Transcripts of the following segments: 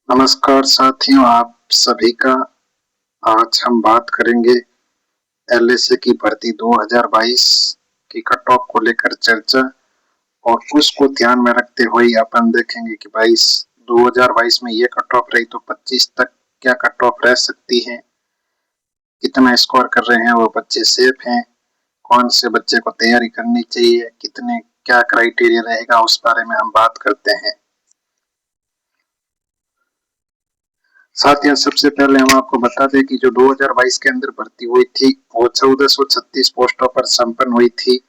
नमस्कार साथियों, आप सभी का। आज हम बात करेंगे एलएसए की भर्ती 2022 की कट ऑफ को लेकर चर्चा, और उसको ध्यान में रखते हुए अपन देखेंगे कि 2022 में ये कट ऑफ रही तो 25 तक क्या कट ऑफ रह सकती है, कितना स्कोर कर रहे हैं वो बच्चे सेफ हैं, कौन से बच्चे को तैयारी करनी चाहिए, कितने क्या क्राइटेरिया रहेगा, उस बारे में हम बात करते हैं। साथियों, सबसे पहले हम आपको बता दें कि जो 2022 के अंदर भर्ती हुई थी वो 1436 पोस्टों पर संपन्न हुई थी,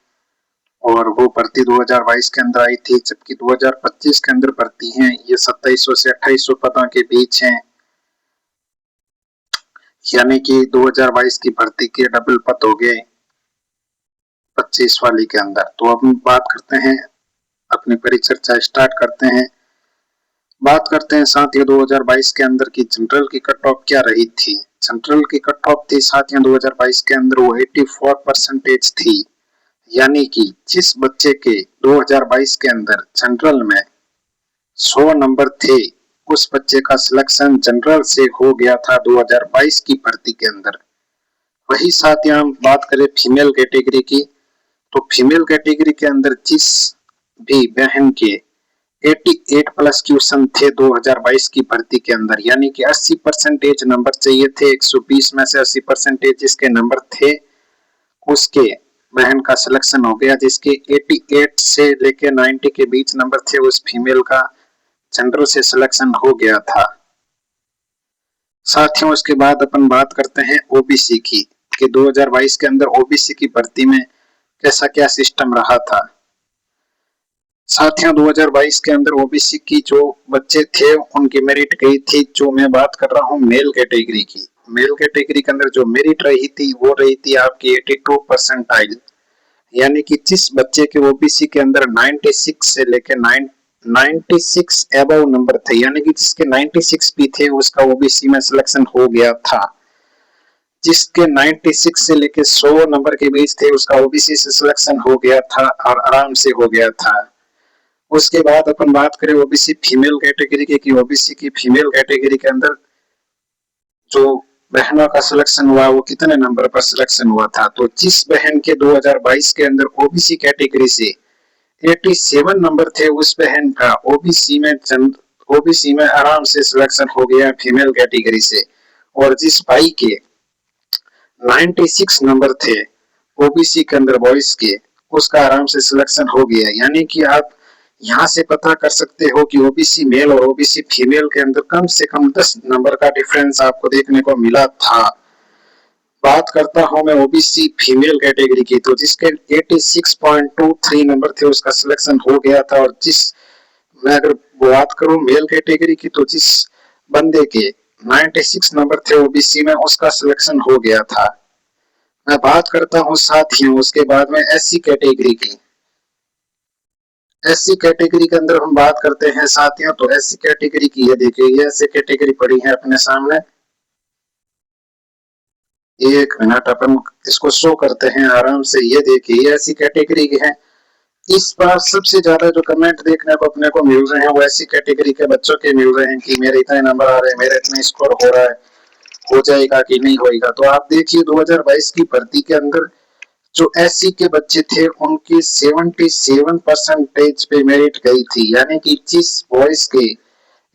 और वो भर्ती 2022 के अंदर आई थी। जबकि 2025 के अंदर भर्ती हैं ये 2700 से 2800 पदों के बीच हैं, यानी कि 2022 की भर्ती के डबल पद हो गए 25 वाली के अंदर। तो अब हम बात करते हैं, अपनी परिचर्चा स्टार्ट करते हैं। बात करते हैं साथियों 2022 के अंदर की जनरल की कट ऑफ क्या रही थी। जनरल की कट ऑफ थी साथियों 2022 के अंदर वो 84% थी, यानी कि जिस बच्चे के 2022 के अंदर जनरल में 100 नंबर थे उस बच्चे का सिलेक्शन जनरल से हो गया था 2022 की भर्ती के अंदर। वही साथियों हम बात करें फीमेल कैटेगरी की, तो फीमेल कैटेगरी के अंदर जिस भी बहन के 88 प्लस क्वेश्चन थे 2022 की भर्ती के अंदर, यानी कि 80% नंबर चाहिए थे, 120 में से 80% जिसके नंबर थे उसके बहन का सिलेक्शन हो गया। जिसके 88 से लेके 90 के बीच नंबर थे उस फीमेल का जनरल से सिलेक्शन हो गया था। साथियों उसके बाद अपन बात करते हैं ओबीसी की, कि 2022 के अंदर ओबीसी की भर्ती में कैसा क्या सिस्टम रहा था। साथियों 2022 के अंदर ओबीसी की जो बच्चे थे उनकी मेरिट गई थी, जो मैं बात कर रहा हूँ मेल कैटेगरी की। मेल कैटेगरी के अंदर जो मेरिट रही थी वो रही थी आपकी 82 परसेंटाइल, यानी कि जिस बच्चे के ओबीसी के अंदर 96 से लेके 96 एबव नंबर थे, यानी कि जिसके 96 भी थे उसका ओबीसी में सिलेक्शन हो गया था। जिसके 96 से लेके 100 नंबर के बीच थे उसका ओबीसी से सिलेक्शन हो गया था और आराम से हो गया था। उसके बाद अपन बात करें ओबीसी फीमेल कैटेगरी की, कि ओबीसी की फीमेल कैटेगरी के अंदर जो बहनों का सिलेक्शन हुआ वो कितने नंबर पर सिलेक्शन हुआ था। तो जिस बहन के 2022 के अंदर ओबीसी कैटेगरी से 87 नंबर थे उस बहन का ओबीसी में आराम से सिलेक्शन हो गया फीमेल कैटेगरी से, और जिस भाई के 96 नंबर थे ओबीसी के अंदर बॉयज के, उसका आराम से सिलेक्शन हो गया। यानी कि आप यहाँ से पता कर सकते हो कि ओबीसी मेल और ओबीसी फीमेल के अंदर कम से कम 10 नंबर का डिफरेंस आपको देखने को मिला था। बात करता हूं मैं ओबीसी फीमेल कैटेगरी की, तो जिसके 86.23 नंबर थे उसका सिलेक्शन हो गया था, और जिस मैं अगर बात करूं मेल कैटेगरी की, तो जिस बंदे के 96 नंबर थे ओबीसी में उसका सिलेक्शन हो गया था। मैं बात करता हूं साथियों उसके बाद में एससी कैटेगरी की। एससी कैटेगरी के अंदर हम बात करते हैं साथियों, तो एससी कैटेगरी की ये देखिए, ये एससी कैटेगरी पड़ी है अपने सामने। एक मिनट अपन इसको शो करते हैं आराम से। ये देखिए ये ऐसी कैटेगरी की है। इस बार सबसे ज्यादा जो कमेंट देखने को अपने को मिल रहे हैं वो ऐसी कैटेगरी के बच्चों के मिल रहे हैं कि मेरे इतने नंबर आ रहे हैं, मेरे इतने स्कोर हो रहा है, हो जाएगा कि नहीं होएगा। तो आप देखिए 2022 की भर्ती के अंदर जो एससी के बच्चे थे उनकी 77% पे मेरिट गई थी, यानी कि जिस बॉयज के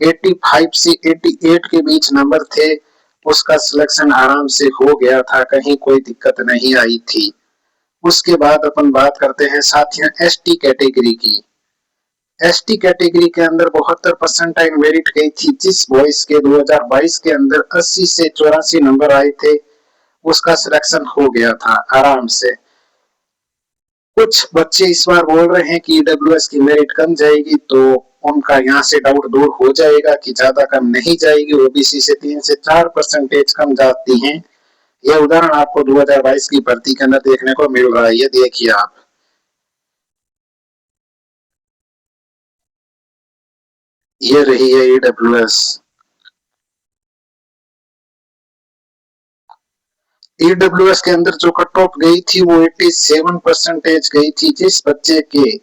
85 से 88 के बीच नंबर थे उसका सिलेक्शन आराम से हो गया था, कहीं कोई दिक्कत नहीं आई थी। उसके बाद अपन बात करते हैं साथियों एसटी कैटेगरी की। एसटी कैटेगरी के अंदर 72% मेरिट गई थी, जिस बॉयज के 2022 के अंदर 80 से 84 नंबर आए थे उसका सिलेक्शन हो गया था आराम से। कुछ बच्चे इस बार बोल रहे हैं कि ईडब्ल्यूएस की मेरिट कम जाएगी, तो उनका यहाँ से डाउट दूर हो जाएगा कि ज्यादा कम नहीं जाएगी, ओबीसी से 3 से 4% कम जाती हैं। यह उदाहरण आपको 2022 की भर्ती के अंदर देखने को मिल रहा है। ये देखिए आप, ये रही है ईडब्ल्यूएस। ईडब्ल्यूएस के अंदर जो कट ऑफ गई थी वो 87% गई थी, जिस बच्चे के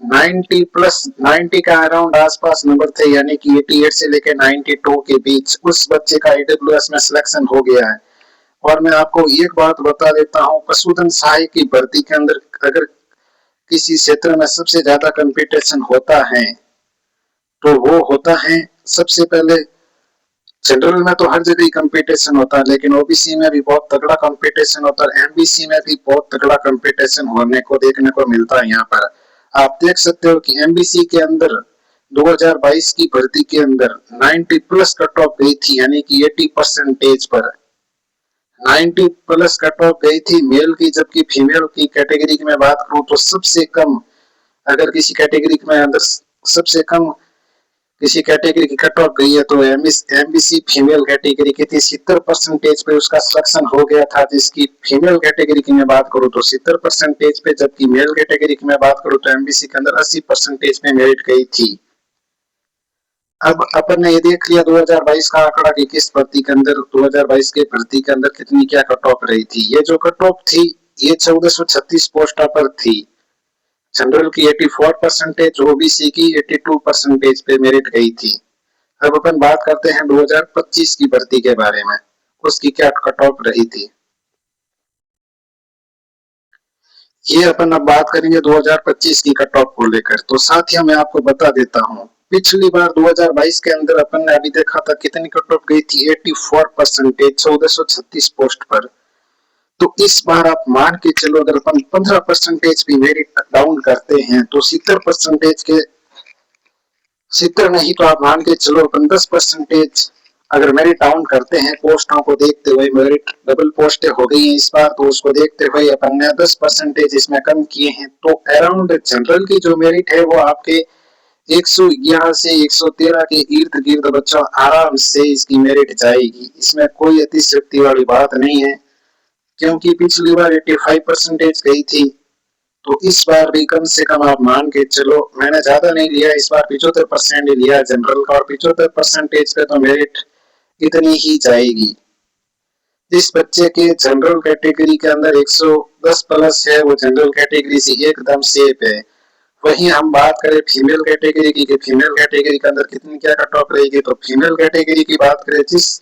90 प्लस 90 का अराउंड आसपास नंबर थे, यानी कि 88 से लेकर 92 के बीच उस बच्चे का ईडब्ल्यूएस में सिलेक्शन हो गया है। और मैं आपको एक बात बता देता हूँ, पशुधन सहायक की भर्ती के अंदर अगर किसी क्षेत्र में सबसे ज्यादा कंपटीशन होता है तो वो होता है सबसे पहले, जनरल में तो हर जगह ही कंपटीशन होता है, लेकिन ओबीसी में भी बहुत तगड़ा कंपटीशन होता है, एमबीसी में भी बहुत तगड़ा कंपटीशन होने को देखने को मिलता है। यहाँ पर आप देख सकते हो कि एमबीसी के अंदर 2022 की भर्ती के अंदर 90 प्लस कट ऑफ गई थी, यानी कि 80% पर 90 प्लस कट ऑफ गई थी मेल की, जबकि फीमेल की कैटेगरी की मैं बात करूं तो सबसे कम, अगर किसी कैटेगरी में अंदर सबसे कम किसी कैटेगरी की कट ऑफ गई है तो एमबीसी फीमेल कैटेगरी की थी, 70% पे उसका सिलेक्शन हो गया था। जिसकी फीमेल कैटेगरी की मैं बात करूं तो 70% पे, जबकि मेल कैटेगरी की मैं बात करूं तो एमबीसी के अंदर 80% पे मेरिट गई थी। अब अपन ने ये देख लिया 2022 का आंकड़ा कि किस भर्ती के अंदर 2022 के भर्ती के अंदर कितनी क्या कट ऑफ रही थी। ये जो कट ऑफ थी ये 1436 पोस्टा पर थी। जनरल की 84%, ओबीसी की 82% पे मेरिट गई थी। अब अपन बात करते हैं 2025 की भर्ती के बारे में, उसकी क्या कट ऑफ रही थी। ये अपन अब बात करेंगे 2025 की कट ऑफ को लेकर। तो साथियों मैं आपको बता देता हूँ, पिछली बार 2022 के अंदर अपन ने अभी देखा था कितनी कट ऑफ गई थी, 84%, 1436 पोस्ट पर। तो इस बार आप मान के चलो अगर अपन 15% भी मेरिट डाउन करते हैं तो 70% के 70 नहीं तो आप मान के चलो अपन 10% अगर मेरिट डाउन करते हैं, पोस्टों को देखते हुए मेरिट डबल पोस्टें हो गई हैं इस बार, तो उसको देखते हुए अपन ने 10% इसमें कम किए हैं। तो अराउंड जनरल की जो मेरिट है वो आपके 111 से 113 के इर्द गिर्द बच्चों आराम से इसकी मेरिट जाएगी। इसमें कोई अतिशयोक्ति वाली बात नहीं है, क्योंकि पिछली बार 85% गई थी। तो इस बार भी कम से कम आप मान के चलो, मैंने ज्यादा नहीं लिया, इस बार 75% लिया जनरल का, और 75% पे तो मेरिट इतनी ही जाएगी। इस बच्चे के जनरल कैटेगरी के अंदर 110 प्लस है, वो जनरल कैटेगरी से एकदम सेफ है। वहीं हम बात करें फीमेल कैटेगरी की, फीमेल कैटेगरी के अंदर कितनी क्या कट ऑफ रहेगी, तो फीमेल कैटेगरी की बात करें, जिस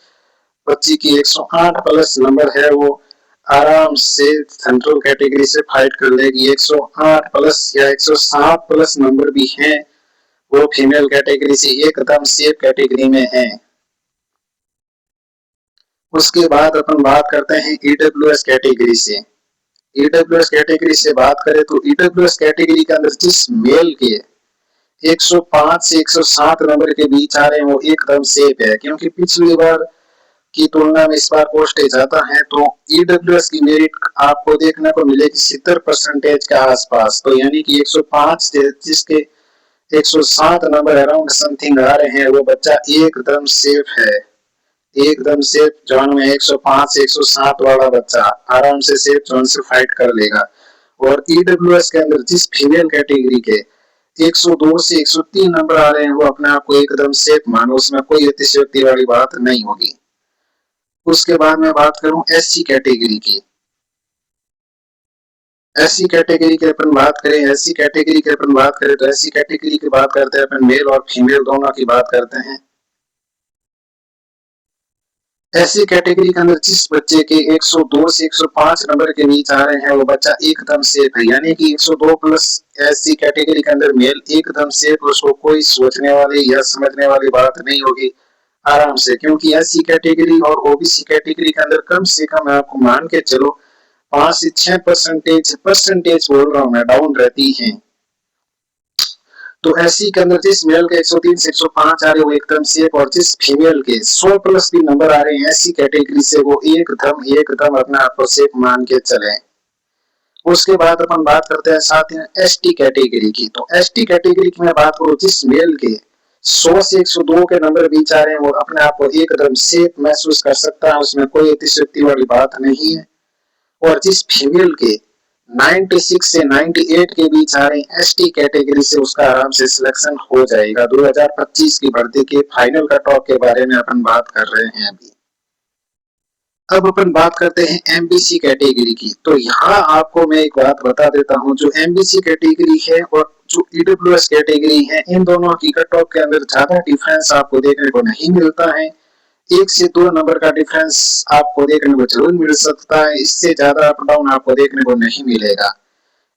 बच्ची की 108 प्लस नंबर है वो आराम से जनरल कैटेगरी से फाइट कर लेगी। 108 प्लस या 107 प्लस नंबर भी हैं, वो फीमेल कैटेगरी से एकदम सेफ कैटेगरी में है। उसके बाद अपन बात करते हैं ईडब्ल्यूएस कैटेगरी से। ईडब्ल्यूएस कैटेगरी से बात करें तो ईडब्ल्यूएस कैटेगरी के अंदर जिस मेल के 105 से 107 नंबर के बीच आ रहे हैं वो एकदम सेफ है, क्योंकि पिछली बार की तुलना में इस बार पोस्ट ज्यादा है। तो ईडब्ल्यूएस की मेरिट आपको देखने को मिलेगी 70% के आसपास। तो यानी कि 105 जिसके 107 नंबर अराउंड समथिंग आ रहे हैं वो बच्चा एकदम सेफ है, एकदम सेफ जोन में 105 से 107 वाला बच्चा आराम से सेफ जोन से फाइट कर लेगा। और ईडब्ल्यूएस के अंदर जिस फीमेल कैटेगरी के 102 से 103 नंबर आ रहे हैं वो अपने आप को एकदम सेफ मानो, उसमें कोई अतिशयोक्ति वाली बात नहीं होगी। उसके बाद मैं बात करूं एससी कैटेगरी की। एससी कैटेगरी की अपन बात करें, एससी कैटेगरी की अपन बात करें तो एससी कैटेगरी की बात करते हैं अपन मेल और फीमेल दोनों की बात करते हैं। ऐसी कैटेगरी के अंदर जिस बच्चे के 102 से 105 नंबर के बीच आ रहे हैं वो बच्चा एकदम सेफ है, यानी कि 102 प्लस ऐसी कैटेगरी के अंदर मेल एकदम सेफ, उसको कोई सोचने वाली या समझने वाली बात नहीं होगी आराम से, क्योंकि ऐसी कैटेगरी और ओबीसी कैटेगरी के अंदर कम से कम आपको मान के चलो 5 से 6% बोल रहा हूँ मैं, डाउन रहती है। तो एससी के अंदर जिस मेल के 103 से 105 आ रहे वो एकदम सेफ, और जिस फीमेल के 100 प्लस भी नंबर आ रहे हैं एससी कैटेगरी से वो एकदम अपने आप को सेफ मान के चले। उसके बाद अपन बात करते हैं साथ ही एसटी कैटेगरी की। तो एसटी कैटेगरी की मैं बात करूं, जिस मेल के 100 से 102 के नंबर बीच आ रहे हैं वो अपने आप को एकदम सेफ महसूस कर सकता है, उसमें कोई अतिशयोक्ति वाली बात नहीं है। और जिस फीमेल के 96 से 98 के बीच आ रहे हैं एसटी कैटेगरी से उसका आराम से सिलेक्शन हो जाएगा। 2025 की भर्ती के फाइनल कट ऑफ के बारे में अपन बात कर रहे हैं अभी। अब अपन बात करते हैं एमबीसी कैटेगरी की। तो यहाँ आपको मैं एक बात बता देता हूँ, जो एमबीसी कैटेगरी है और जो ईडब्ल्यूएस कैटेगरी है, इन दोनों की कट ऑफ के अंदर ज्यादा डिफरेंस आपको देखने को नहीं मिलता है। 1 से 2 नंबर का डिफरेंस आपको देखने को जरूर मिल सकता है, इससे ज्यादा अप डाउन आपको देखने को नहीं मिलेगा।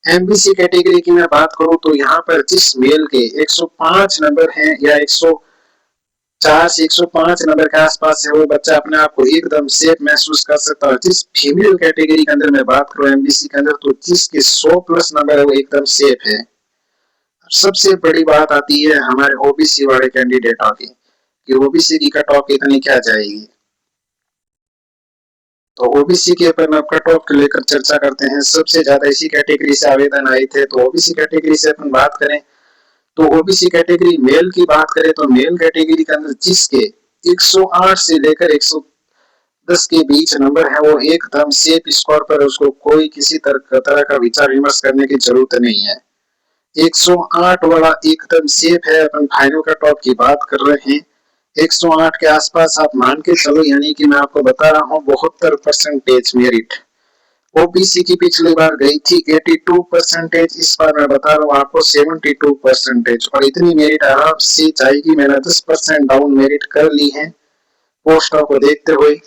एमबीसी कैटेगरी की मैं बात करूं तो यहाँ पर जिस मेल के 105 नंबर हैं या 104 से 105 नंबर के आसपास है, वो बच्चा अपने आप को एकदम सेफ महसूस कर सकता है। जिस फीमेल कैटेगरी के अंदर मैं बात करूं एमबीसी के अंदर, तो जिसके 100 प्लस नंबर है वो एकदम सेफ है। सबसे बड़ी बात आती है हमारे ओबीसी वाले कैंडिडेटों की कि ओबीसी की कट ऑफ कितनी क्या जाएगी। तो ओबीसी के ऊपर हम कट ऑफ को लेकर चर्चा करते हैं। सबसे ज्यादा इसी कैटेगरी से आवेदन आए थे, तो ओबीसी कैटेगरी से अपन बात करें तो ओबीसी कैटेगरी मेल की बात करें तो मेल कैटेगरी के अंदर जिसके 108 से लेकर 110 के बीच नंबर है, वो एकदम सेफ स्कोर पर, उसको कोई किसी तरह का विचार विमर्श करने की जरूरत नहीं है। 108 वाला एकदम सेफ है। अपन फाइनल कट ऑफ की बात कर रहे हैं 108 के आसपास आप मान के चलो, यानी कि मैं आपको बता रहा हूँ 72% मेरिट। ओबीसी की पिछली बार गई थी 82%, इस बार मैं बता रहा हूँ आपको 72%, और इतनी मेरिट आराम से जाएगी। मैंने 10% डाउन मेरिट कर ली है पोस्टों को देखते हुए,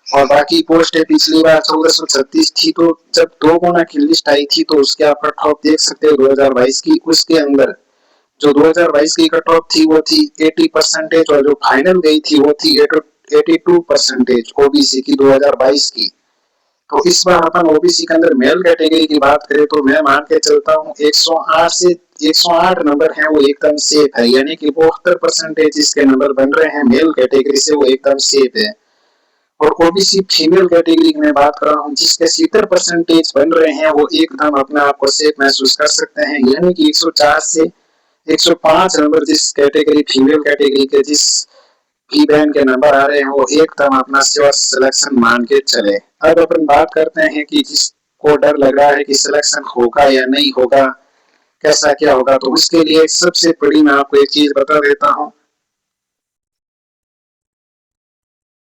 और बाकी पोस्ट पिछली बार 1436 थी, तो जब 2 गुना की लिस्ट आई थी तो उसके आप कट ऑफ देख सकते हो 2022 की। उसके अंदर जो 2022 की कट ऑफ थी वो थी 80%, और जो फाइनल गई थी वो थी 82% ओबीसी की 2022 की। तो इस बार अपन ओबीसी के अंदर मेल कैटेगरी की बात करें तो मैं मान के चलता हूँ 108 से 108 नंबर है वो एकदम सेफ है, यानी कि 72% जिसके नंबर बन रहे हैं मेल कैटेगरी से वो एकदम सेफ है। और ओबीसी फीमेल कैटेगरी की मैं बात कर रहा हूँ जिसके 70% बन रहे हैं, वो एकदम अपने आप को सेफ महसूस कर सकते हैं, यानी कि 104 से 105 नंबर जिस कैटेगरी फीमेल कैटेगरी के जिस भी बैंड के नंबर आ रहे हैं वो एकदम अपना सिलेक्शन मान के चले। अब अपन बात करते हैं कि जिसको डर लग रहा है कि सिलेक्शन होगा या नहीं होगा, कैसा क्या होगा, तो उसके लिए सबसे बड़ी मैं आपको एक चीज बता देता हूं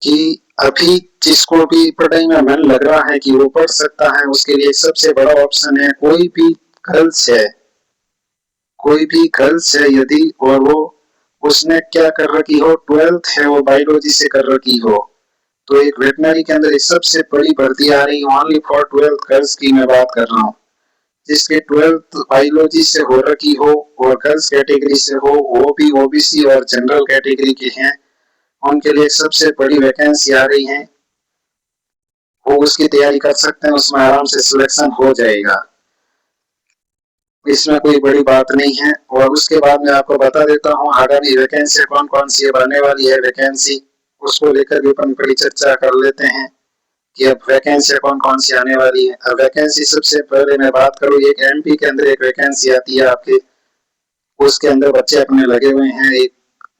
कि अभी जिसको भी पढ़ाई में मन लग रहा है कि वो पढ़ सकता है, उसके लिए सबसे बड़ा ऑप्शन है कोई भी गर्ल्स है यदि, और वो उसने क्या कर रखी हो, 12th है वो बायोलॉजी से कर रखी हो, तो एक वेटनरी के अंदर एक सबसे बड़ी भर्ती आ रही है ओनली फॉर 12th गर्ल्स की मैं बात कर रहा हूँ। जिसके 12th बायोलॉजी से हो रखी हो और गर्ल्स कैटेगरी से हो, वो भी ओबीसी और जनरल कैटेगरी के हैं, उनके लिए सबसे बड़ी वैकेंसी आ रही है, वो उसकी तैयारी कर सकते हैं, उसमें आराम से सिलेक्शन हो जाएगा, इसमें कोई बड़ी बात नहीं है। और उसके बाद मैं आपको बता देता हूँ आगामी वैकेंसी कौन कौन सी बनने वाली है, वैकेंसी उसको लेकर भी अपन बड़ी चर्चा कर लेते हैं कि अब वैकेंसी कौन कौन सी आने वाली है। अब वैकेंसी सबसे पहले मैं बात करूँ, एक एमपी के अंदर एक वैकेंसी आती है आपके, उसके अंदर बच्चे अपने लगे हुए हैं, एक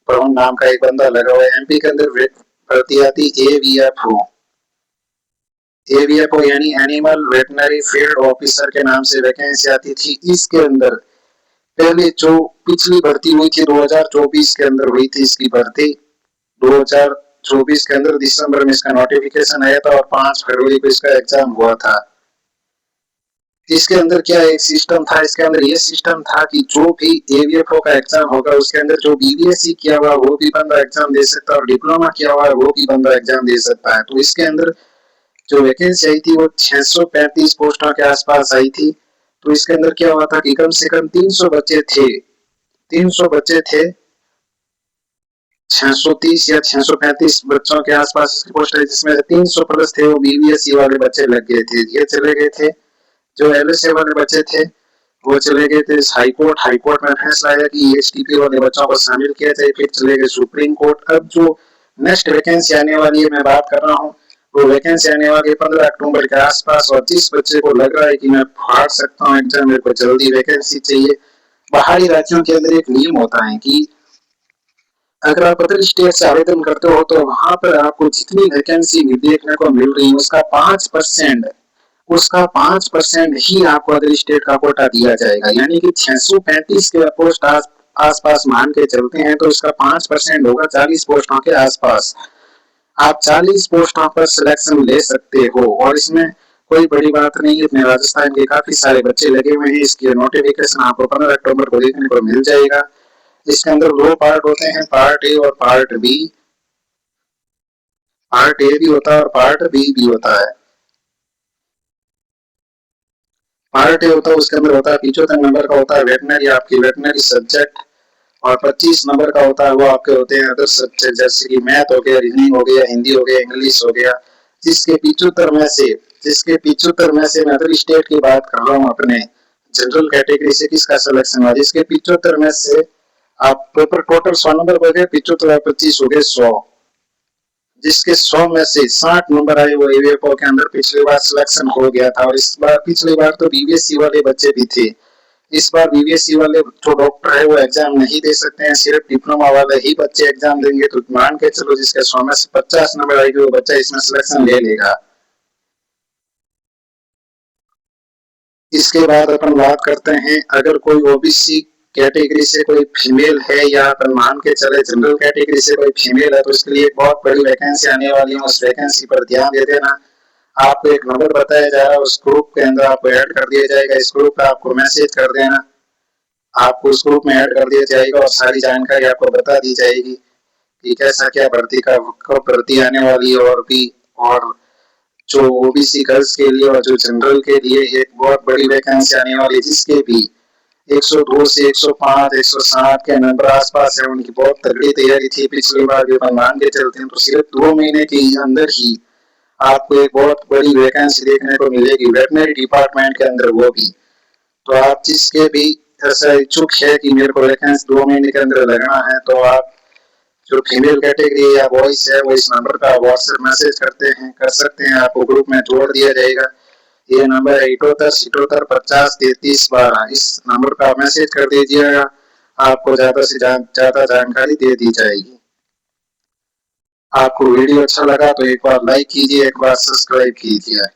पवन नाम का एक बंदा लगा हुआ है। एमपी के अंदर भर्ती आती एवीएफओ यानी एनिमल वेटनरी फील्ड ऑफिसर के नाम से वैकेंसी आती थी। इसके अंदर पहले जो पिछली भर्ती हुई थी 2024 के अंदर हुई थी इसकी भर्ती, 2024 के अंदर दिसंबर में इसका नोटिफिकेशन आया था और 5 फरवरी को इसका एग्जाम हुआ था। इसके अंदर क्या एक सिस्टम था, इसके अंदर ये सिस्टम था कि जो भी एवीएफओ का एग्जाम होगा उसके अंदर जो बीबीएससी किया हुआ वो भी बंदा एग्जाम दे सकता है और डिप्लोमा किया हुआ वो भी बंदा एग्जाम दे सकता है। तो इसके अंदर जो वैकेंसी आई थी वो 635 पोस्टों के आसपास आई थी। तो इसके अंदर क्या हुआ था कि कम से कम 300 बच्चे थे 630 या 635 बच्चों के आसपास इसकी पोस्ट है, जिसमें 300 प्लस थे वो बीबीएससी वाले बच्चे लग गए थे, ये चले गए थे। जो एलएसए वाले बच्चे थे वो चले गए थे हाईकोर्ट में फैसला आया कि एचटीपी वाले बच्चों को शामिल किया जाए, फिर चले गए सुप्रीम कोर्ट। अब जो नेक्स्ट वैकेंसी आने वाली है मैं बात कर रहा हूँ, वो वैकेंसी आने वाली 15 अक्टूबर के आसपास, और जिस बच्चे को लग रहा है कि मैं फाड़ सकता हूँ एग्जाम, मेरे को जल्दी वैकेंसी चाहिए, बाहरी राज्यों के अंदर एक नियम होता है कि अगर आप अदर स्टेट से आवेदन करते हो तो वहां पर आपको जितनी वैकेंसी देखने को मिल रही है उसका 5% ही आपको अदर स्टेट का कोटा दिया जाएगा, यानी कि 635 के पोस्ट आसपास मान के चलते हैं तो इसका 5% होगा 40 पोस्टों के आसपास। आप 40 पोस्टों पर सिलेक्शन ले सकते हो, और इसमें कोई बड़ी बात नहीं है, अपने राजस्थान के काफी सारे बच्चे लगे हुए हैं। इसकी नोटिफिकेशन आपको 15 अक्टूबर को देखने को मिल जाएगा। इसके अंदर 2 पार्ट होते हैं, पार्ट ए और पार्ट बी। पार्ट ए भी होता है और पार्ट बी भी होता है। पार्ट ए होता है, उसके अंदर होता है 75 नंबर का होता है वेटनरी, आपकी वेटनरी सब्जेक्ट, और 25 नंबर का होता है वो आपके होते हैं अदर सब्जेक्ट, जैसे कि मैथ हो गया, रीजनिंग हो गया, हिंदी हो गया, इंग्लिश हो गया। जिसके 75 में से मैं अदर स्टेट की बात कर रहा हूँ, अपने जनरल कैटेगरी से किसका सिलेक्शन हुआ, जिसके 75 में से आप पेपर टोटल 100 नंबर हो गए, 75 25 हो गए 100, जिसके 100 में से 60 नंबर आए वो ईवीएफओ के अंदर पिछली बार सिलेक्शन हो गया था। और इस बार पिछली बार तो बीबीएससी वाले बच्चे भी थे, इस बार बीबीएससी वाले जो डॉक्टर है वो एग्जाम नहीं दे सकते हैं, सिर्फ डिप्लोमा वाले ही बच्चे एग्जाम देंगे। तो मान के चलो जिसके 100 में से 50 नंबर आएगी वो बच्चा इसमें सिलेक्शन ले लेगा। इसके बाद अपन बात करते हैं, अगर कोई ओबीसी कैटेगरी से कोई फीमेल है, या अपन मान के चले जनरल कैटेगरी से कोई फीमेल है, तो इसके लिए बहुत बड़ी वैकेंसी आने वाली है। उस वैकेंसी पर ध्यान दे देना। आपको एक नंबर बताया जा रहा है, उस ग्रुप के अंदर आपको ऐड कर दिया जाएगा। इस ग्रुप पे आपको मैसेज कर देना, आपको उस ग्रुप में ऐड कर दिया जाएगा और सारी जानकारी आपको बता दी जाएगी कि कैसा क्या भर्ती का कब भर्ती आने वाली है। और भी, और जो ओबीसी गर्ल्स के लिए और जो जनरल के लिए एक बहुत बड़ी वैकेंसी आने वाली है, जिसके भी 102 से 105 160 के नंबर आसपास है, उनकी बहुत तगड़ी तैयारी थी पिछली बार भी। अपन मान के चलते हैं तो सिर्फ 2 महीने के अंदर ही आपको एक बहुत बड़ी वैकेंसी देखने को मिलेगी वेटनरी डिपार्टमेंट के अंदर, वो भी। तो आप जिसके भी ऐसा इच्छुक है कि मेरे को वैकेंसी 2 महीने के अंदर लगना है, तो आप जो फीमेल कैटेगरी या वॉइस है वो इस नंबर का व्हाट्सएप मैसेज कर सकते हैं, आपको ग्रुप में जोड़ दिया जाएगा। ये नंबर है 78 77 50 33 12। इस नंबर का मैसेज कर दीजिएगा, आपको ज्यादा से ज्यादा जानकारी दे दी जाएगी। आपको वीडियो अच्छा लगा तो एक बार लाइक कीजिए, एक बार सब्सक्राइब कीजिए।